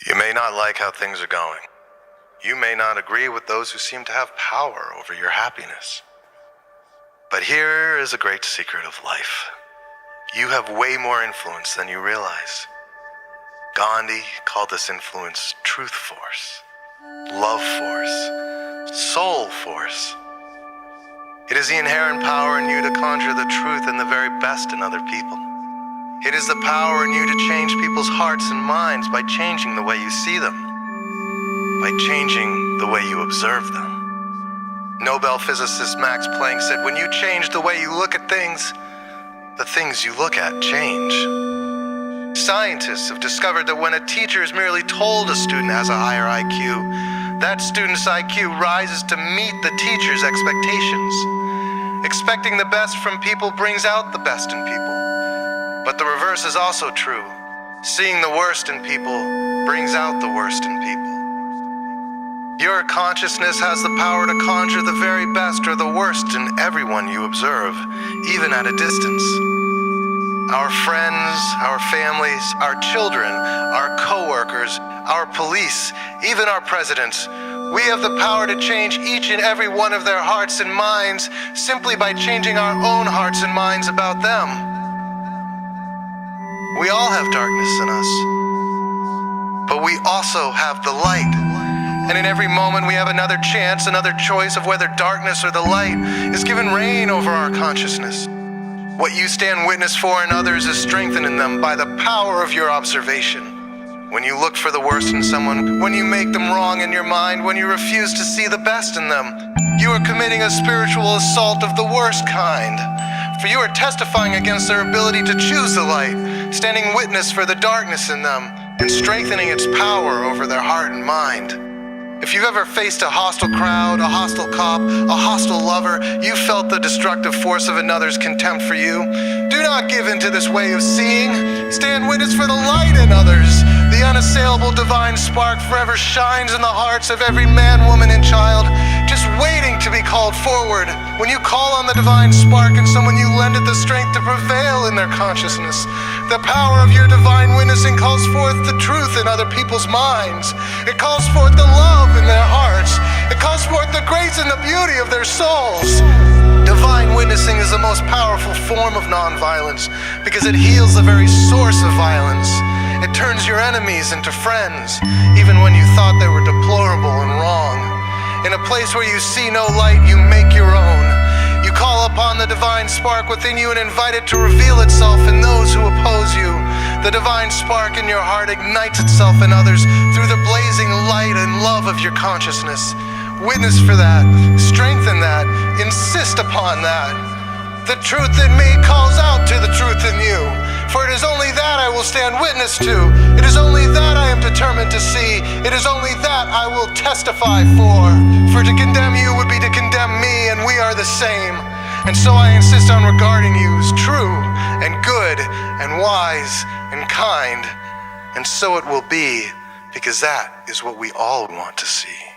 You may not like how things are going. You may not agree with those who seem to have power over your happiness. But here is a great secret of life. You have way more influence than you realize. Gandhi called this influence truth force, love force, soul force. It is the inherent power in you to conjure the truth and the very best in other people. It is the power in you to change people's hearts and minds by changing the way you see them, by changing the way you observe them. Nobel physicist Max Planck said, when you change the way you look at things, the things you look at change. Scientists have discovered that when a teacher is merely told a student has a higher IQ, that student's IQ rises to meet the teacher's expectations. Expecting the best from people brings out the best in people. But the reverse is also true. Seeing the worst in people brings out the worst in people. Your consciousness has the power to conjure the very best or the worst in everyone you observe, even at a distance. Our friends, our families, our children, our co-workers, our police, even our presidents, we have the power to change each and every one of their hearts and minds simply by changing our own hearts and minds about them. We all have darkness in us, but we also have the light. And in every moment we have another chance, another choice of whether darkness or the light is given reign over our consciousness. What you stand witness for in others is strengthened in them by the power of your observation. When you look for the worst in someone, when you make them wrong in your mind, when you refuse to see the best in them, you are committing a spiritual assault of the worst kind. For you are testifying against their ability to choose the light, standing witness for the darkness in them, and strengthening its power over their heart and mind. If you've ever faced a hostile crowd, a hostile cop, a hostile lover, you felt the destructive force of another's contempt for you. Do not give in to this way of seeing. Stand witness for the light in others. The unassailable divine spark forever shines in the hearts of every man, woman, and child, just waiting to be called forward. When you call on the divine spark in someone, you lend it the strength to prevail in their consciousness. The power of your divine witnessing calls forth the truth in other people's minds. It calls forth the love in their hearts. It calls forth the grace and the beauty of their souls. Divine witnessing is the most powerful form of nonviolence because it heals the very source of violence. It turns your enemies into friends, even when you thought they were deplorable and wrong. In a place where you see no light, you make your own. You call upon the divine spark within you and invite it to reveal itself in those who oppose you. The divine spark in your heart ignites itself in others through the blazing light and love of your consciousness. Witness for that, strengthen that, insist upon that. The truth in me calls out to the truth in you. For it is only that I will stand witness to. It is only that I am determined to see. It is only that I will testify for. For to condemn you would be to condemn me, and we are the same. And so I insist on regarding you as true and good and wise and kind. And so it will be, because that is what we all want to see.